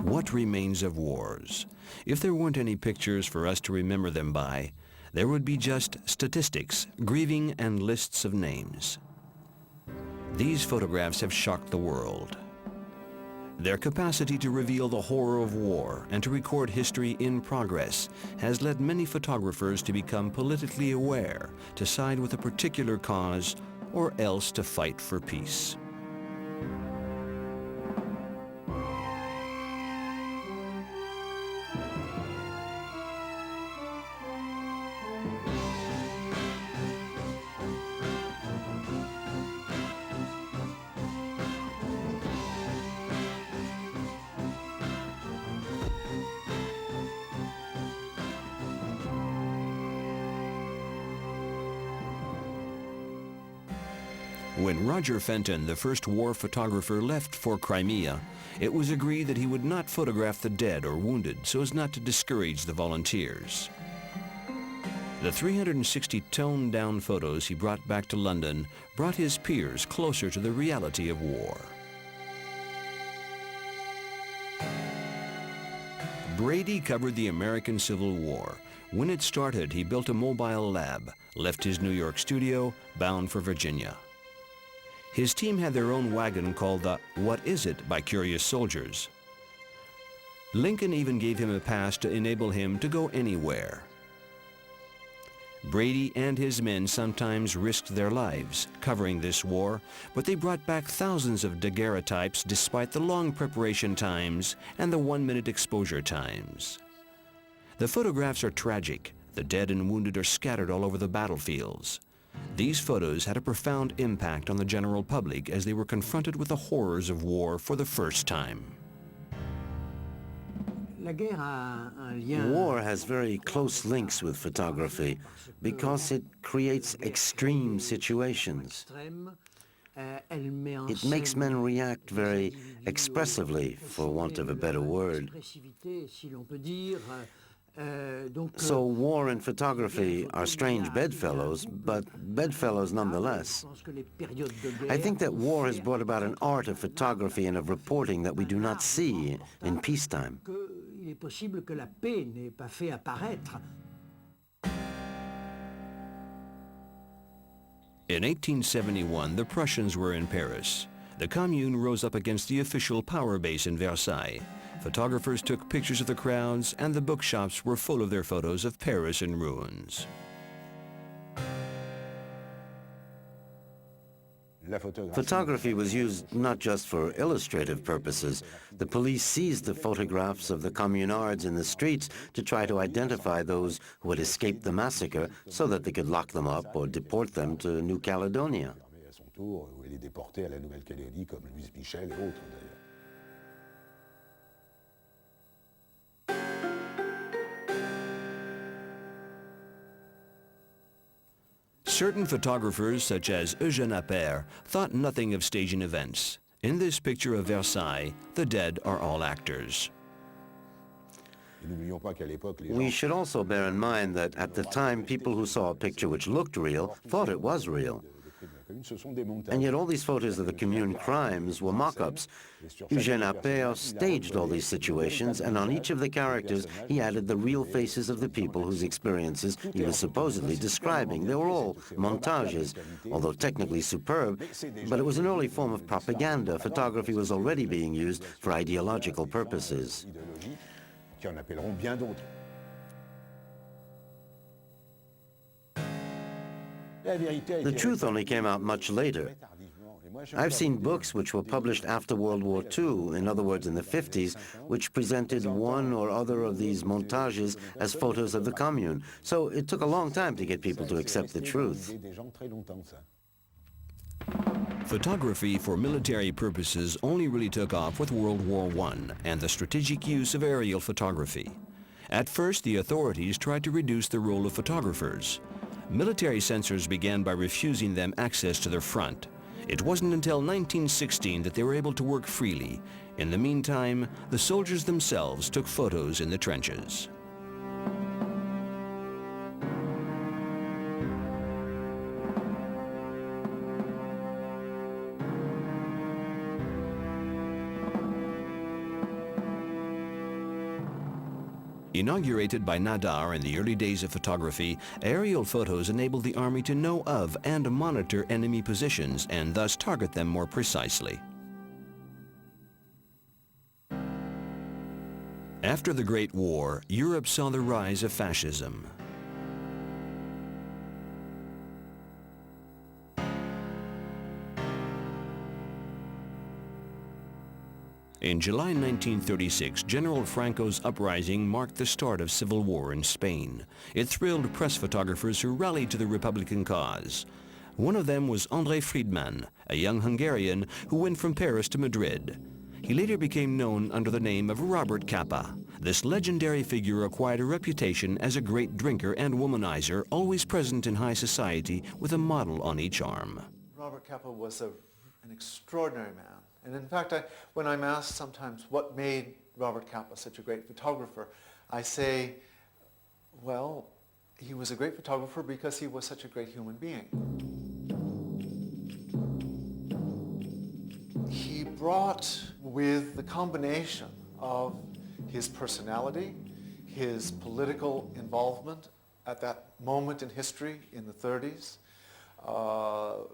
What remains of wars? If there weren't any pictures for us to remember them by, there would be just statistics, grieving, and lists of names. These photographs have shocked the world. Their capacity to reveal the horror of war and to record history in progress has led many photographers to become politically aware, to side with a particular cause, or else to fight for peace. When Roger Fenton, the first war photographer, left for Crimea, it was agreed that he would not photograph the dead or wounded so as not to discourage the volunteers. The 360 toned-down photos he brought back to London brought his peers closer to the reality of war. Brady covered the American Civil War. When it started, he built a mobile lab, left his New York studio, bound for Virginia. His team had their own wagon called the What Is It by Curious Soldiers. Lincoln even gave him a pass to enable him to go anywhere. Brady and his men sometimes risked their lives covering this war, but they brought back thousands of daguerreotypes despite the long preparation times and the one-minute exposure times. The photographs are tragic. The dead and wounded are scattered all over the battlefields. These photos had a profound impact on the general public as they were confronted with the horrors of war for the first time. War has very close links with photography because it creates extreme situations. It makes men react very expressively, for want of a better word. So war and photography are strange bedfellows, but bedfellows nonetheless. I think that war has brought about an art of photography and of reporting that we do not see in peacetime. In 1871, the Prussians were in Paris. The Commune rose up against the official power base in Versailles. Photographers took pictures of the crowds, and the bookshops were full of their photos of Paris in ruins. Photography was used not just for illustrative purposes. The police seized the photographs of the communards in the streets to try to identify those who had escaped the massacre so that they could lock them up or deport them to New Caledonia. Certain photographers, such as Eugène Appert, thought nothing of staging events. In this picture of Versailles, the dead are all actors. We should also bear in mind that at the time, people who saw a picture which looked real thought it was real. And yet all these photos of the Commune crimes were mock-ups. Eugène Appert staged all these situations, and on each of the characters he added the real faces of the people whose experiences he was supposedly describing. They were all montages, although technically superb, but it was an early form of propaganda. Photography was already being used for ideological purposes. The truth only came out much later. I've seen books which were published after World War II, in other words in the 50s, which presented one or other of these montages as photos of the Commune. So it took a long time to get people to accept the truth. Photography for military purposes only really took off with World War I and the strategic use of aerial photography. At first, the authorities tried to reduce the role of photographers. Military censors began by refusing them access to their front. It wasn't until 1916 that they were able to work freely. In the meantime, the soldiers themselves took photos in the trenches. Inaugurated by Nadar in the early days of photography, aerial photos enabled the Army to know of and monitor enemy positions and thus target them more precisely. After the Great War, Europe saw the rise of fascism. In July 1936, General Franco's uprising marked the start of civil war in Spain. It thrilled press photographers who rallied to the Republican cause. One of them was André Friedman, a young Hungarian who went from Paris to Madrid. He later became known under the name of Robert Capa. This legendary figure acquired a reputation as a great drinker and womanizer, always present in high society with a model on each arm. Robert Capa was an extraordinary man. And in fact, when I'm asked sometimes what made Robert Capa such a great photographer, I say, well, he was a great photographer because he was such a great human being. He brought with the combination of his personality, his political involvement at that moment in history in the 30s,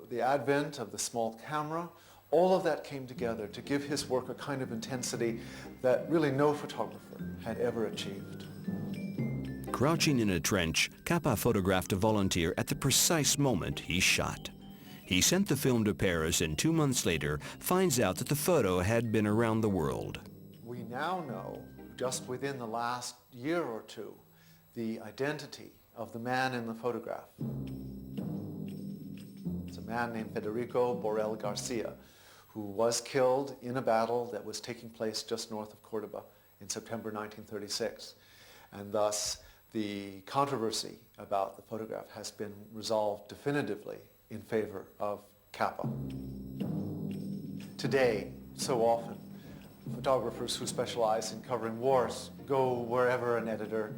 the advent of the small camera, all of that came together to give his work a kind of intensity that really no photographer had ever achieved. Crouching in a trench, Capa photographed a volunteer at the precise moment he shot. He sent the film to Paris and 2 months later finds out that the photo had been around the world. We now know, just within the last year or two, the identity of the man in the photograph. It's a man named Federico Borel Garcia, who was killed in a battle that was taking place just north of Cordoba in September 1936. And thus, the controversy about the photograph has been resolved definitively in favor of Capa. Today, so often, photographers who specialize in covering wars go wherever an editor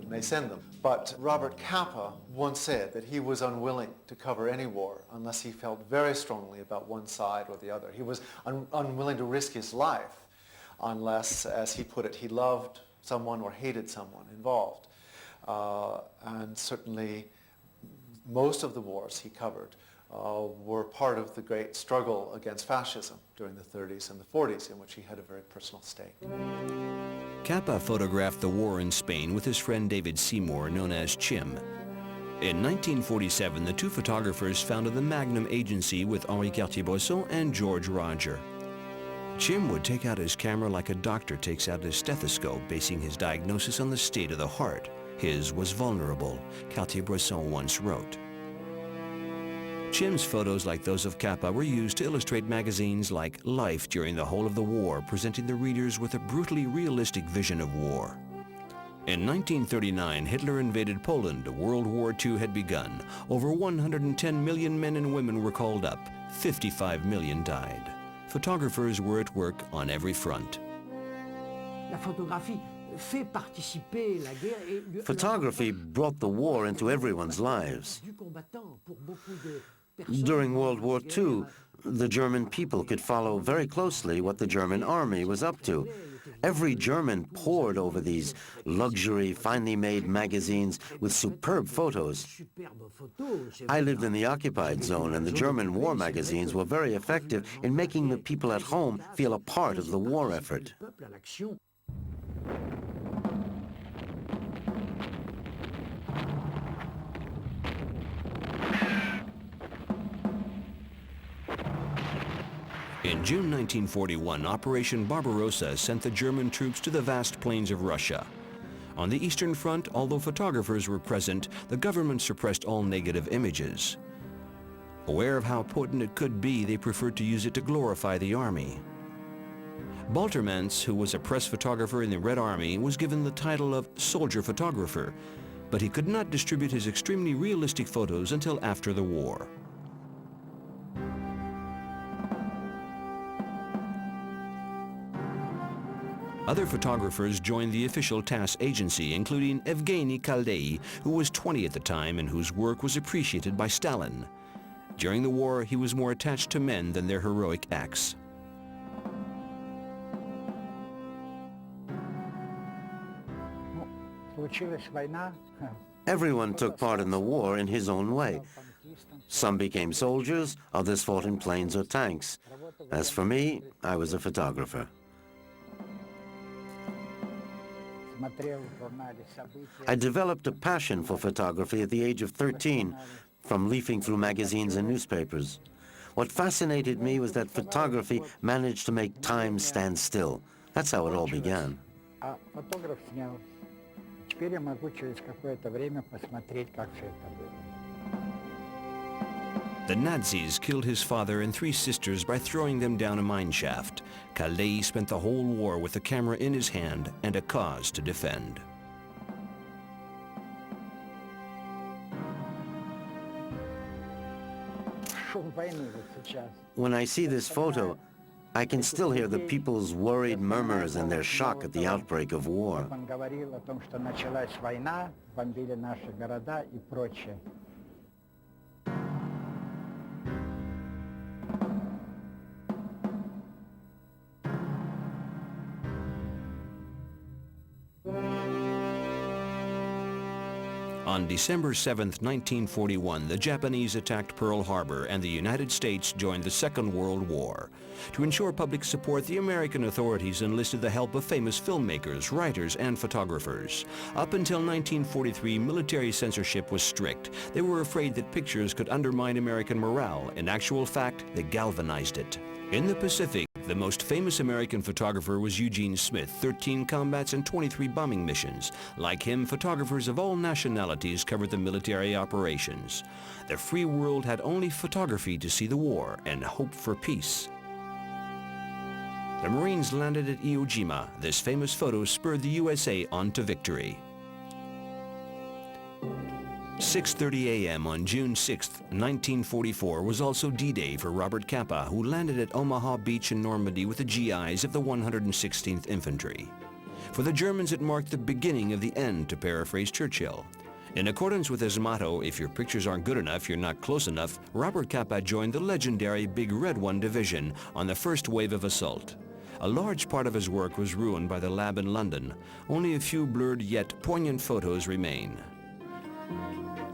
may send them. But Robert Capa once said that he was unwilling to cover any war unless he felt very strongly about one side or the other. He was unwilling to risk his life unless, as he put it, he loved someone or hated someone involved. And certainly most of the wars he covered were part of the great struggle against fascism during the 30s and the 40s, in which he had a very personal stake. Capa photographed the war in Spain with his friend David Seymour, known as Chim. In 1947, the two photographers founded the Magnum Agency with Henri Cartier-Bresson and George Roger. Chim would take out his camera like a doctor takes out his stethoscope, basing his diagnosis on the state of the heart. His was vulnerable, Cartier-Bresson once wrote. Chim's photos, like those of Capa, were used to illustrate magazines like Life during the whole of the war, presenting the readers with a brutally realistic vision of war. In 1939, Hitler invaded Poland. World War II had begun. Over 110 million men and women were called up. 55 million died. Photographers were at work on every front. Photography brought the war into everyone's lives. During World War II, the German people could follow very closely what the German army was up to. Every German pored over these luxury, finely made magazines with superb photos. I lived in the occupied zone, and the German war magazines were very effective in making the people at home feel a part of the war effort. In June 1941, Operation Barbarossa sent the German troops to the vast plains of Russia. On the Eastern Front, although photographers were present, the government suppressed all negative images. Aware of how potent it could be, they preferred to use it to glorify the army. Baltermans, who was a press photographer in the Red Army, was given the title of soldier photographer, but he could not distribute his extremely realistic photos until after the war. Other photographers joined the official TASS agency, including Evgeny Kaldei, who was 20 at the time and whose work was appreciated by Stalin. During the war, he was more attached to men than their heroic acts. случилась война, Everyone took part in the war in his own way. Some became soldiers, others fought in planes or tanks. As for me, I was a photographer. смотрел в журнале «События». I developed a passion for photography at the age of 13 from leafing through magazines and newspapers. What fascinated me was that photography managed to make time stand still. That's how it all began. А фотограф снял. Теперь я могу через какое-то время посмотреть, как все это было. The Nazis killed his father and 3 sisters by throwing them down a mine shaft. Calais spent the whole war with a camera in his hand and a cause to defend. Шум войны вот сейчас. When I see this photo, I can still hear the people's worried murmurs and their shock at the outbreak of war. Он говорил о том, что началась война, бомбили наши города и прочее. On December 7, 1941, the Japanese attacked Pearl Harbor and the United States joined the Second World War. To ensure public support, the American authorities enlisted the help of famous filmmakers, writers, and photographers. Up until 1943, military censorship was strict. They were afraid that pictures could undermine American morale. In actual fact, they galvanized it. In the Pacific, the most famous American photographer was Eugene Smith, 13 combats and 23 bombing missions. Like him, photographers of all nationalities covered the military operations. The free world had only photography to see the war and hope for peace. The Marines landed at Iwo Jima. This famous photo spurred the USA on to victory. 6:30 a.m. on June 6, 1944 was also D-Day for Robert Capa, who landed at Omaha Beach in Normandy with the GIs of the 116th Infantry. For the Germans, it marked the beginning of the end, to paraphrase Churchill. In accordance with his motto, if your pictures aren't good enough, you're not close enough, Robert Capa joined the legendary Big Red One Division on the first wave of assault. A large part of his work was ruined by the lab in London. Only a few blurred yet poignant photos remain.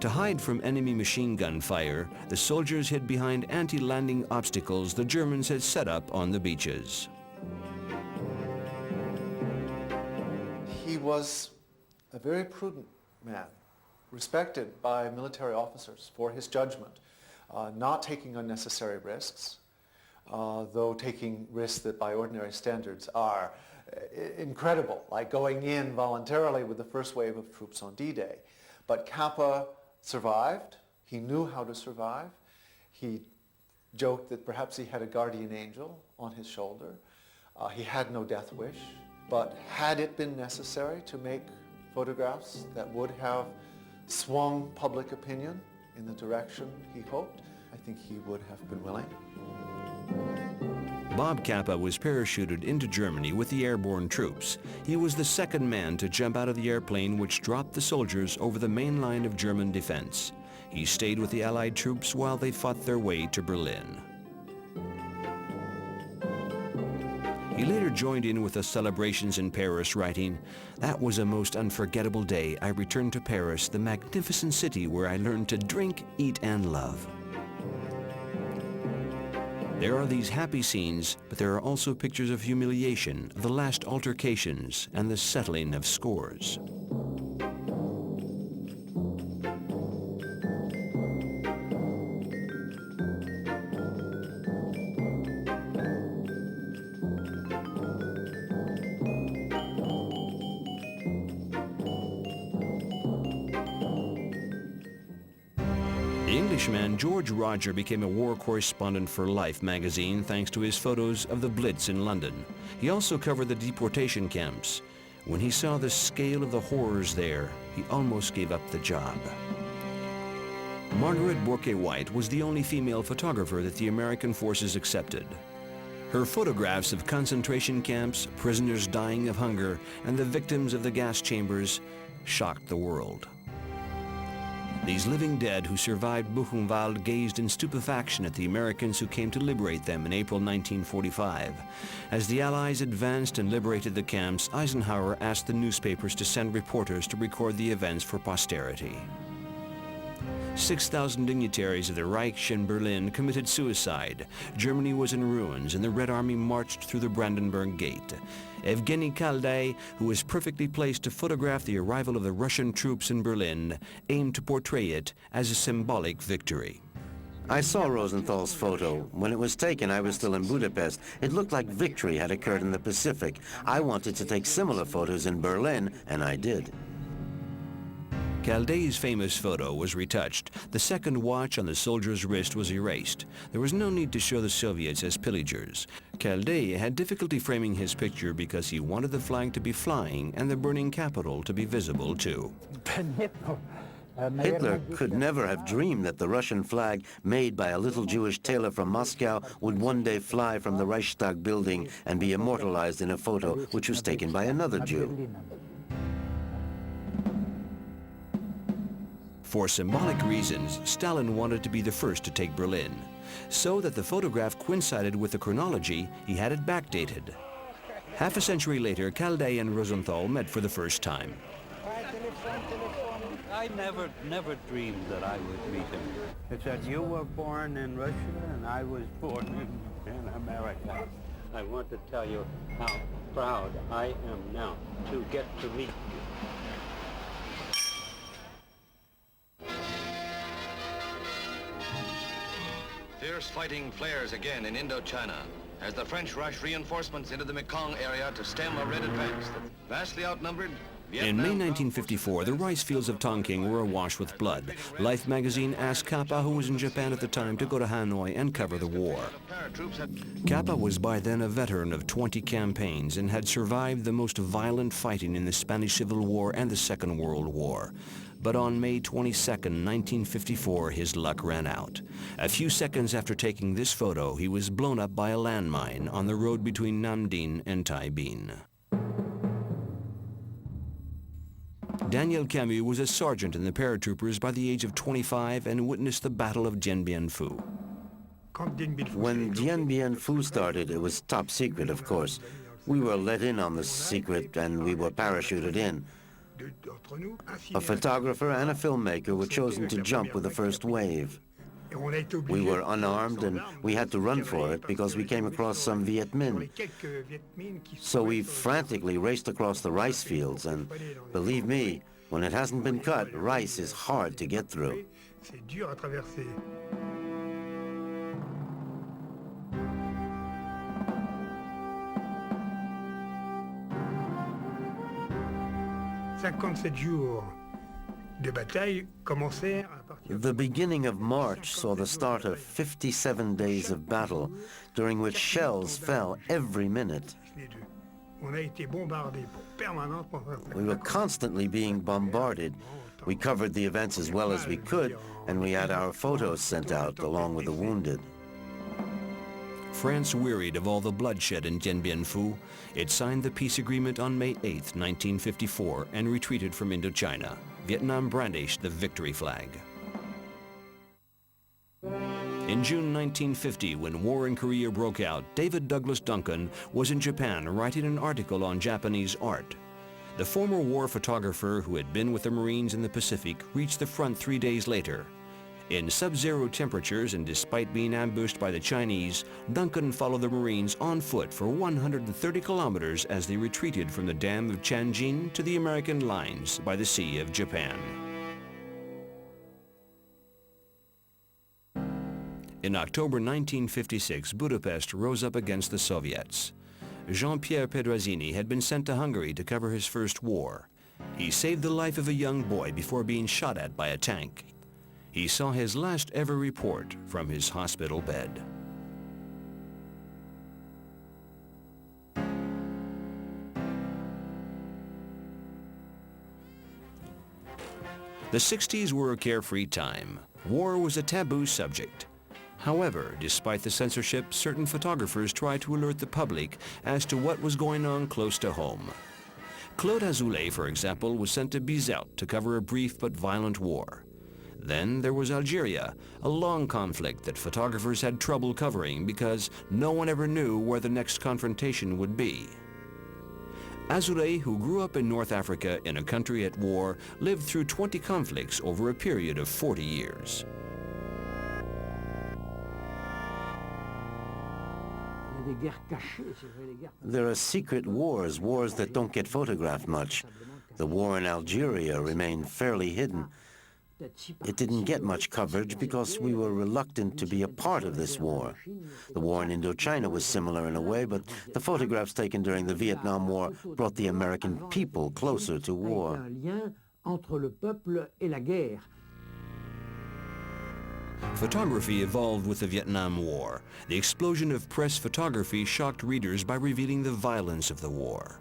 To hide from enemy machine gun fire, the soldiers hid behind anti-landing obstacles the Germans had set up on the beaches. He was a very prudent man, respected by military officers for his judgment, not taking unnecessary risks, though taking risks that by ordinary standards are incredible, like going in voluntarily with the first wave of troops on D-Day. But Capa survived. He knew how to survive. He joked that perhaps he had a guardian angel on his shoulder. He had no death wish. But had it been necessary to make photographs that would have swung public opinion in the direction he hoped, I think he would have been willing. Bob Capa was parachuted into Germany with the airborne troops. He was the second man to jump out of the airplane which dropped the soldiers over the main line of German defense. He stayed with the Allied troops while they fought their way to Berlin. He later joined in with the celebrations in Paris, writing, "That was a most unforgettable day. I returned to Paris, the magnificent city where I learned to drink, eat, and love." There are these happy scenes, but there are also pictures of humiliation, the last altercations, and the settling of scores. The Englishman George Roger became a war correspondent for Life magazine thanks to his photos of the Blitz in London. He also covered the deportation camps. When he saw the scale of the horrors there, he almost gave up the job. Margaret Bourke-White was the only female photographer that the American forces accepted. Her photographs of concentration camps, prisoners dying of hunger, and the victims of the gas chambers shocked the world. These living dead who survived Buchenwald gazed in stupefaction at the Americans who came to liberate them in April 1945. As the Allies advanced and liberated the camps, Eisenhower asked the newspapers to send reporters to record the events for posterity. 6,000 dignitaries of the Reich in Berlin committed suicide. Germany was in ruins, and the Red Army marched through the Brandenburg Gate. Evgeny Kaldai, who was perfectly placed to photograph the arrival of the Russian troops in Berlin, aimed to portray it as a symbolic victory. I saw Rosenthal's photo. When it was taken, I was still in Budapest. It looked like victory had occurred in the Pacific. I wanted to take similar photos in Berlin, and I did. Kaldai's famous photo was retouched. The second watch on the soldier's wrist was erased. There was no need to show the Soviets as pillagers. Kaldai had difficulty framing his picture because he wanted the flag to be flying and the burning capital to be visible too. Hitler could never have dreamed that the Russian flag, made by a little Jewish tailor from Moscow, would one day fly from the Reichstag building and be immortalized in a photo which was taken by another Jew. For symbolic reasons, Stalin wanted to be the first to take Berlin. So that the photograph coincided with the chronology, he had it backdated. Half a century later, Kaldai and Rosenthal met for the first time. I never dreamed that I would meet him. It's that you were born in Russia and I was born in America. I want to tell you how proud I am now to get to meet you. Fierce fighting flares again in Indochina as the French rush reinforcements into the Mekong area to stem a Red advance. Vastly outnumbered, in May 1954, the rice fields of Tonking were awash with blood. Life magazine asked Kappa, who was in Japan at the time, to go to Hanoi and cover the war. Kappa was by then a veteran of 20 campaigns and had survived the most violent fighting in the Spanish Civil War and the Second World War. But on May 22, 1954, his luck ran out. A few seconds after taking this photo, he was blown up by a landmine on the road between Nam Dinh and Tai Binh. Daniel Camus was a sergeant in the paratroopers by the age of 25 and witnessed the Battle of Dien Bien Phu. When Dien Bien Phu started, it was top secret, of course. We were let in on the secret and we were parachuted in. A photographer and a filmmaker were chosen to jump with the first wave. We were unarmed and we had to run for it because we came across some Viet Minh. So we frantically raced across the rice fields, and believe me, when it hasn't been cut, rice is hard to get through. The beginning of March saw the start of 57 days of battle, during which shells fell every minute. We were constantly being bombarded. We covered the events as well as we could, and we had our photos sent out along with the wounded. France wearied of all the bloodshed in Dien Bien Phu. It signed the peace agreement on May 8, 1954, and retreated from Indochina. Vietnam brandished the victory flag. In June 1950, when war in Korea broke out, David Douglas Duncan was in Japan writing an article on Japanese art. The former war photographer who had been with the Marines in the Pacific reached the front 3 days later. In sub-zero temperatures and despite being ambushed by the Chinese, Duncan followed the Marines on foot for 130 kilometers as they retreated from the dam of Tianjin to the American lines by the Sea of Japan. In October 1956, Budapest rose up against the Soviets. Jean-Pierre Pedrazini had been sent to Hungary to cover his first war. He saved the life of a young boy before being shot at by a tank. He saw his last ever report from his hospital bed. The 60s were a carefree time. War was a taboo subject. However, despite the censorship, certain photographers tried to alert the public as to what was going on close to home. Claude Azoulay, for example, was sent to Bizerte to cover a brief but violent war. Then there was Algeria, a long conflict that photographers had trouble covering because no one ever knew where the next confrontation would be. Azoulay, who grew up in North Africa in a country at war, lived through 20 conflicts over a period of 40 years. There are secret wars, wars that don't get photographed much. The war in Algeria remained fairly hidden. It didn't get much coverage because we were reluctant to be a part of this war. The war in Indochina was similar in a way, but the photographs taken during the Vietnam War brought the American people closer to war. Photography evolved with the Vietnam War. The explosion of press photography shocked readers by revealing the violence of the war.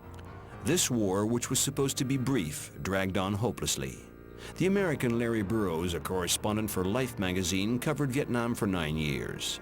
This war, which was supposed to be brief, dragged on hopelessly. The American Larry Burroughs, a correspondent for Life magazine, covered Vietnam for 9 years.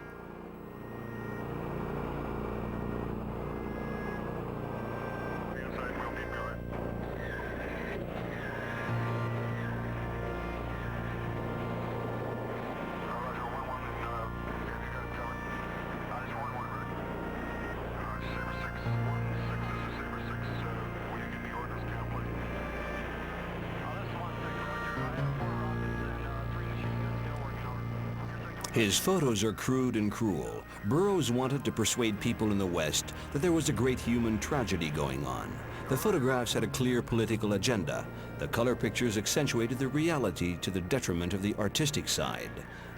His photos are crude and cruel. Burroughs wanted to persuade people in the West that there was a great human tragedy going on. The photographs had a clear political agenda. The color pictures accentuated the reality to the detriment of the artistic side.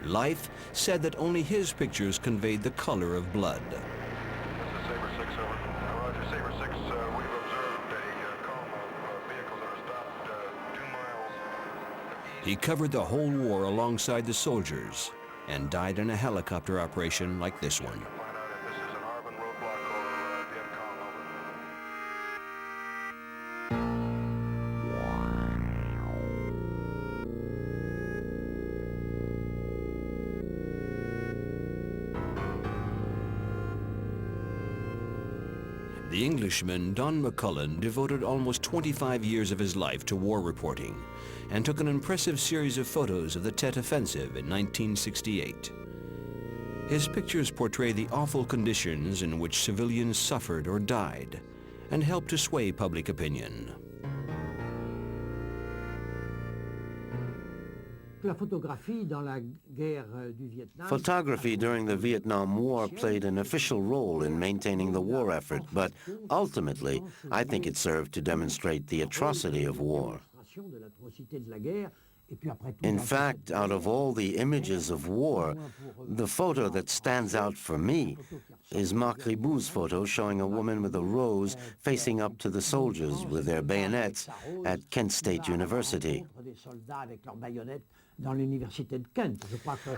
Life said that only his pictures conveyed the color of blood. This is Sabre 6, over. Roger, Sabre 6, we've observed a column of vehicles that are stopped 2 miles. He covered the whole war alongside the soldiers and died in a helicopter operation like this one. Find out if this is an Arvin roadblock or Vietcong, over. The Englishman Don McCullen devoted almost 25 years of his life to war reporting and took an impressive series of photos of the Tet Offensive in 1968. His pictures portray the awful conditions in which civilians suffered or died and helped to sway public opinion. Photography during the Vietnam War played an official role in maintaining the war effort, but ultimately, I think it served to demonstrate the atrocity of war. In fact, out of all the images of war, the photo that stands out for me is Marc Ribou's photo showing a woman with a rose facing up to the soldiers with their bayonets at Kent State University.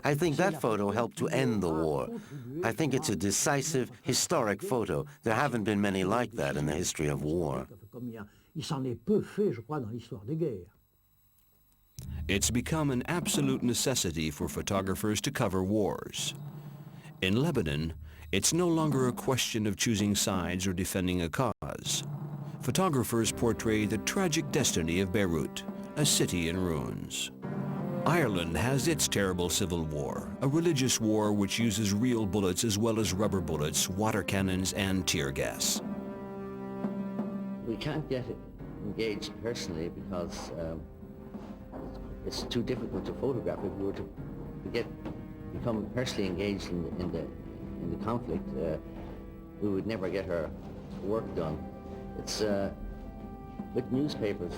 I think that photo helped to end the war. I think it's a decisive, historic photo. There haven't been many like that in the history of war. It's become an absolute necessity for photographers to cover wars. In Lebanon, it's no longer a question of choosing sides or defending a cause. Photographers portray the tragic destiny of Beirut, a city in ruins. Ireland has its terrible civil war, a religious war which uses real bullets as well as rubber bullets, water cannons, and tear gas. We can't get engaged personally because it's too difficult to photograph. If we were to become personally engaged in the conflict, we would never get our work done. It's with newspapers,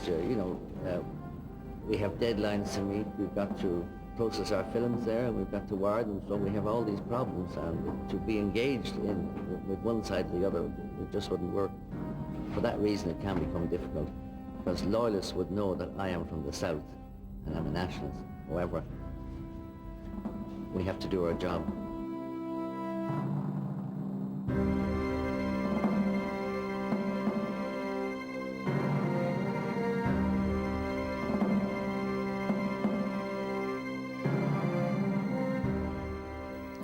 we have deadlines to meet. We've got to process our films there, and we've got to wire them. So we have all these problems, and to be engaged with one side or the other, it just wouldn't work. For that reason, it can become difficult, because loyalists would know that I am from the South and I'm a nationalist. However, we have to do our job.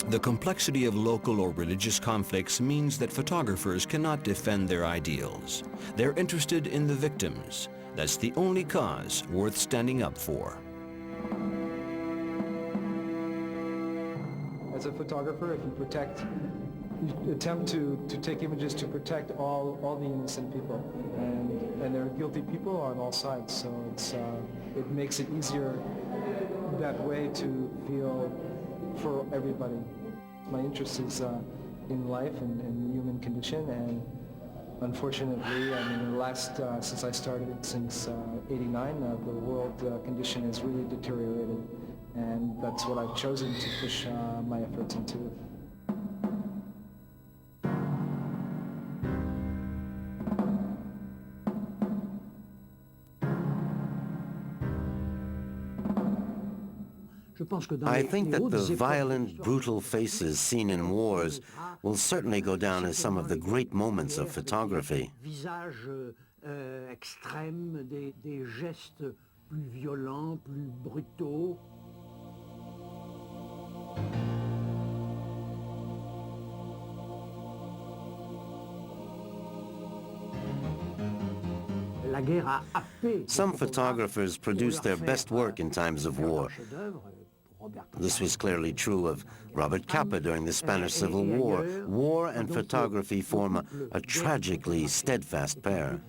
The complexity of local or religious conflicts means that photographers cannot defend their ideals. They're interested in the victims. That's the only cause worth standing up for. As a photographer, if you attempt to take images to protect all the innocent people, and there are guilty people on all sides, so it makes it easier that way to feel for everybody. My interest is in life and the human condition, and unfortunately, I mean, since I started since '89, the world condition has really deteriorated, and that's what I've chosen to push my efforts into. I think that the violent, brutal faces seen in wars will certainly go down as some of the great moments of photography. Visages extrêmes, des gestes plus violents, plus brutaux. Some photographers produce their best work in times of war. This was clearly true of Robert Capa during the Spanish Civil War. War and photography form a tragically steadfast pair.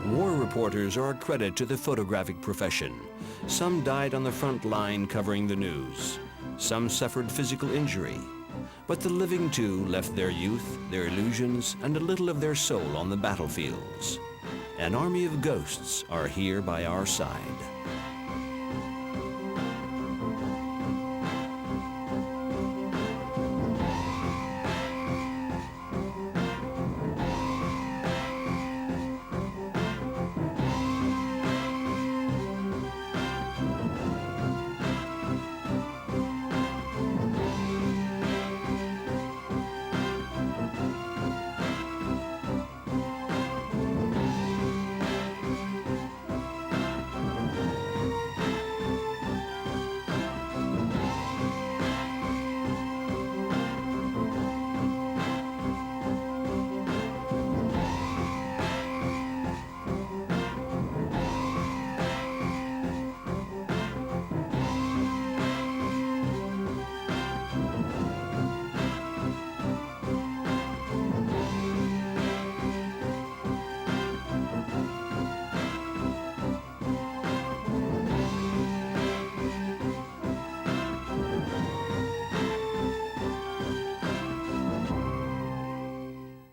War reporters are a credit to the photographic profession. Some died on the front line covering the news. Some suffered physical injury. But the living too left their youth, their illusions, and a little of their soul on the battlefields. An army of ghosts are here by our side.